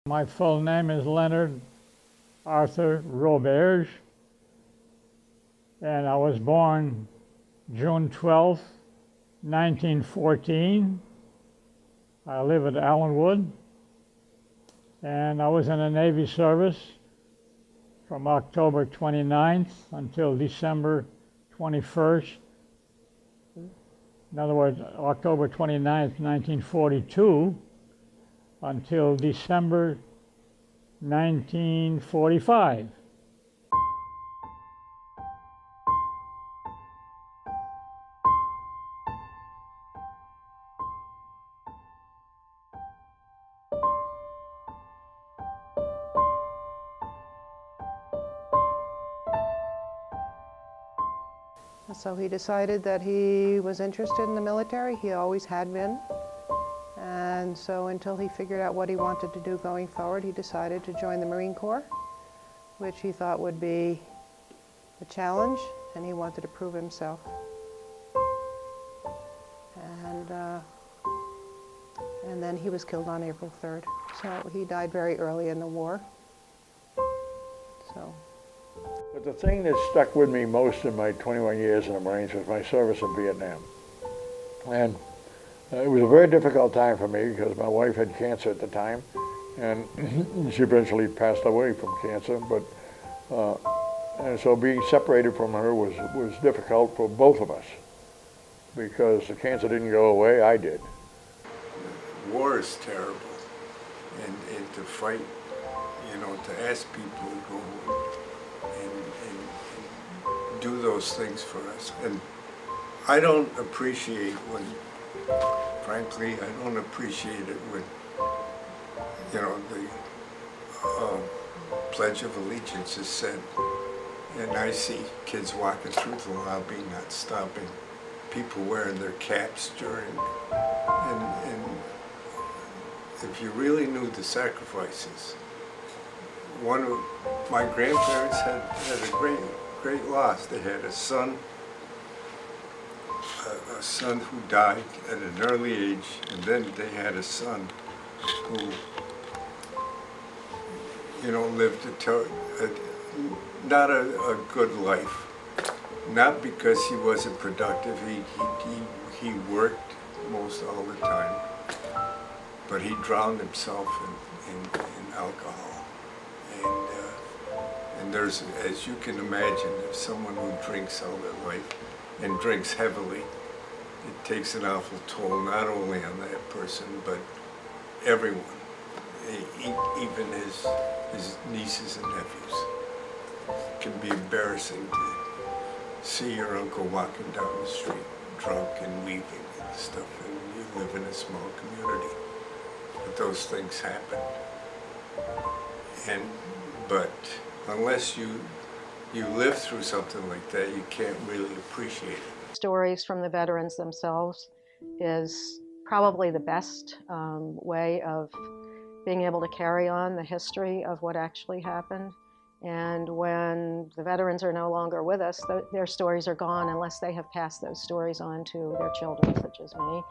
My full name is Leonard Arthur Roberge, and I was born June 12th, 1914. I live at Allenwood, and I was in the Navy service from October 29th until December 21st. In other words, October 29th, 1942, until December 1945. So he decided that he was interested in the military. He always had been. And so until he figured out what he wanted to do going forward, he decided to join the Marine Corps, which he thought would be a challenge, and he wanted to prove himself. And then he was killed on April 3rd. So he died very early in the war. So. But the thing that stuck with me most in my 21 years in the Marines was my service in Vietnam. And it was a very difficult time for me because my wife had cancer at the time, and she eventually passed away from cancer. But and so being separated from her was difficult for both of us because the cancer didn't go away, I did. War is terrible, and to fight, you know, to ask people to go and do those things for us. And I don't appreciate when, frankly, I don't appreciate it when, you know, the Pledge of Allegiance is said, and I see kids walking through the lobby not stopping, people wearing their caps during, and if you really knew the sacrifices. One of my grandparents had a great loss. They had a son who died at an early age, and then they had a son who, you know, lived not a good life. Not because he wasn't productive. He worked most all the time, but he drowned himself in alcohol. And there's, as you can imagine, if someone who drinks all their life and drinks heavily, it takes an awful toll not only on that person, but everyone, even his nieces and nephews. It can be embarrassing to see your uncle walking down the street drunk and weeping and stuff, and you live in a small community. But those things happen. But unless you live through something like that, you can't really appreciate it. Stories from the veterans themselves is probably the best way of being able to carry on the history of what actually happened. And when the veterans are no longer with us, their stories are gone unless they have passed those stories on to their children, such as me,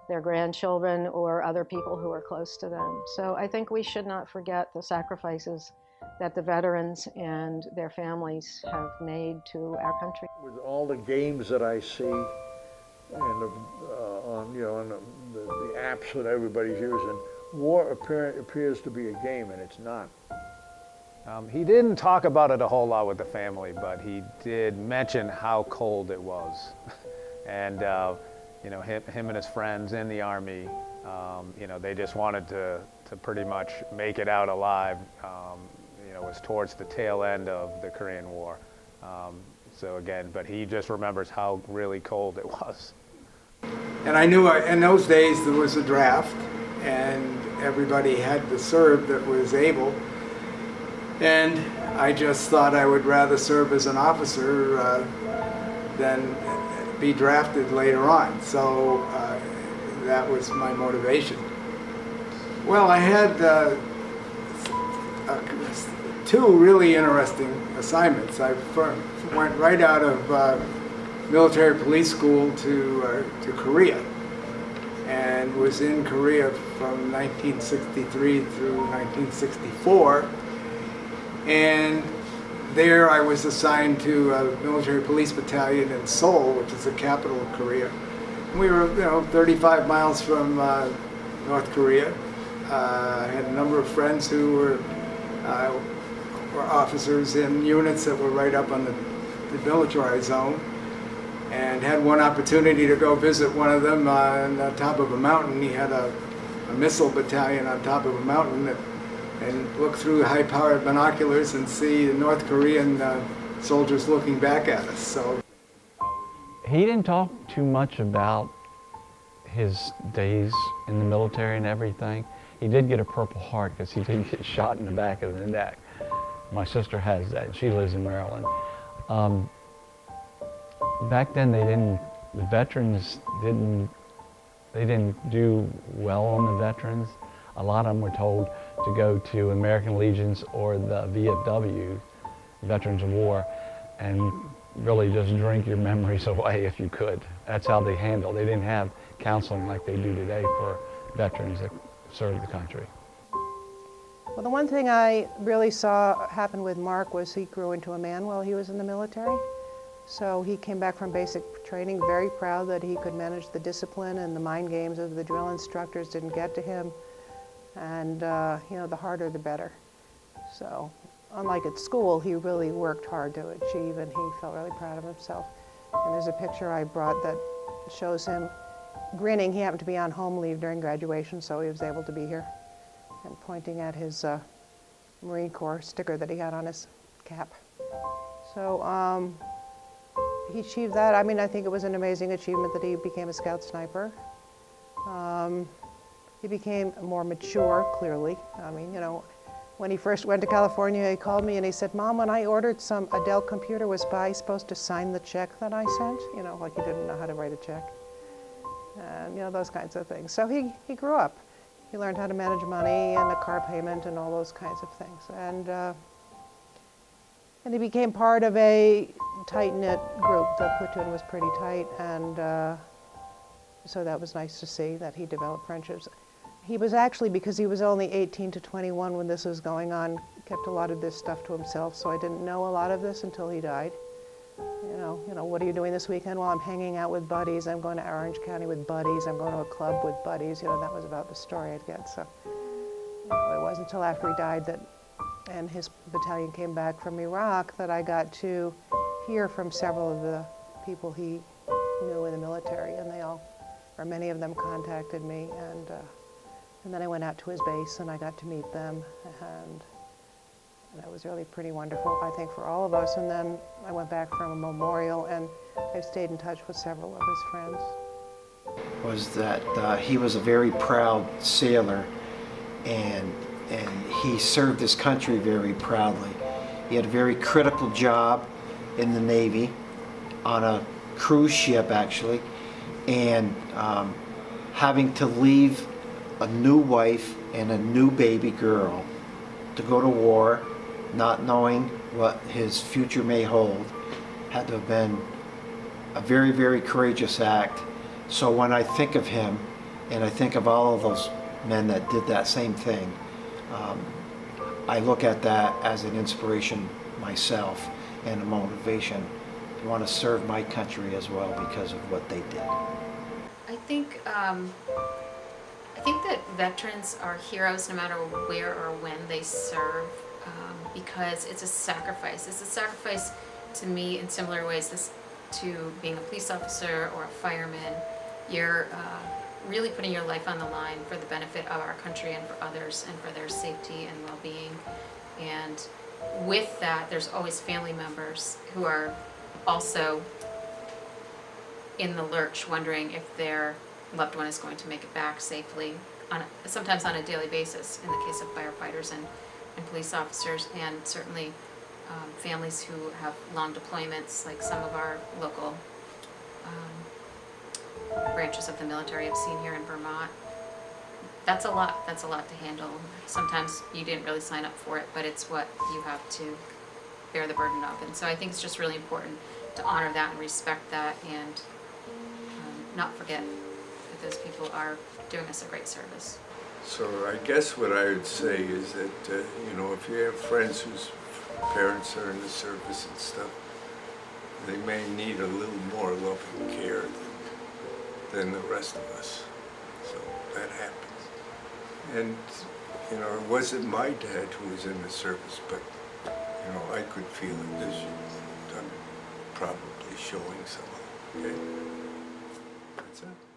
their grandchildren, or other people who are close to them. So I think we should not forget the sacrifices that the veterans and their families have made to our country. With all the games that I see and on the apps that everybody's using, war appears to be a game, and it's not. He didn't talk about it a whole lot with the family, but he did mention how cold it was. And you know, him and his friends in the Army, you know, they just wanted to pretty much make it out alive. You know, it was towards the tail end of the Korean War. So again, but he just remembers how really cold it was. And I knew in those days there was a draft, and everybody had to serve that was able. And I just thought I would rather serve as an officer than be drafted later on. So that was my motivation. Well, I had two really interesting assignments. I went right out of military police school to Korea. and was in Korea from 1963 through 1964. And there I was assigned to a military police battalion in Seoul, which is the capital of Korea. We were, 35 miles from North Korea. I had a number of friends who were officers in units that were right up on the demilitarized zone, and had one opportunity to go visit one of them on the top of a mountain. He had a missile battalion on top of a mountain and look through high-powered binoculars and see the North Korean soldiers looking back at us. So he didn't talk too much about his days in the military and everything. He did get a Purple Heart because he did get shot in the back of the neck. My sister has that, and she lives in Maryland. Back then, the veterans didn't do well on the veterans. A lot of them were told to go to American Legions or the VFW, Veterans of War, and really just drink your memories away if you could. That's how they handled. They didn't have counseling like they do today for veterans that serve the country. Well, the one thing I really saw happen with Mark was he grew into a man while he was in the military. So he came back from basic training very proud that he could manage the discipline, and the mind games of the drill instructors didn't get to him. And the harder the better. So unlike at school, he really worked hard to achieve, and he felt really proud of himself. And there's a picture I brought that shows him grinning. He happened to be on home leave during graduation, so he was able to be here, and pointing at his Marine Corps sticker that he had on his cap. So he achieved that. I mean, I think it was an amazing achievement that he became a scout sniper. He became more mature, clearly. I mean, when he first went to California, he called me and he said, "Mom, when I ordered some Dell computer, was I supposed to sign the check that I sent?" Like he didn't know how to write a check. And, those kinds of things. So he grew up. He learned how to manage money and a car payment and all those kinds of things. And he became part of a tight-knit group. The platoon was pretty tight, and so that was nice to see that he developed friendships. He was actually, because he was only 18 to 21 when this was going on, kept a lot of this stuff to himself, so I didn't know a lot of this until he died. What are you doing this weekend? Well, I'm hanging out with buddies. I'm going to Orange County with buddies. I'm going to a club with buddies. That was about the story I'd get. So it wasn't until after he died and his battalion came back from Iraq that I got to hear from several of the people he knew in the military, and many of them contacted me, and then I went out to his base and I got to meet them, and that was really pretty wonderful, I think, for all of us. And then I went back from a memorial, and I've stayed in touch with several of his friends. Was that he was a very proud sailor, and he served his country very proudly. He had a very critical job in the Navy, on a cruise ship actually, and having to leave a new wife and a new baby girl to go to war, not knowing what his future may hold, had to have been a very, very courageous act. So when I think of him, and I think of all of those men that did that same thing, I look at that as an inspiration myself and a motivation to want to serve my country as well because of what they did. I think that veterans are heroes no matter where or when they serve, because it's a sacrifice. It's a sacrifice to me in similar ways to being a police officer or a fireman. You're really putting your life on the line for the benefit of our country and for others and for their safety and well-being. And with that, there's always family members who are also in the lurch, wondering if their loved one is going to make it back safely, sometimes on a daily basis in the case of firefighters and police officers, and certainly families who have long deployments, like some of our local branches of the military have seen here in Vermont. That's a lot to handle. Sometimes you didn't really sign up for it, but it's what you have to bear the burden of. And so I think it's just really important to honor that and respect that, and not forget the those people are doing us a great service. So I guess what I would say is that, you know, if you have friends whose parents are in the service and stuff, they may need a little more loving care than the rest of us. So that happens. And, you know, it wasn't my dad who was in the service, but, you know, I could feel it this year. I'm probably showing some of it, okay? That's it.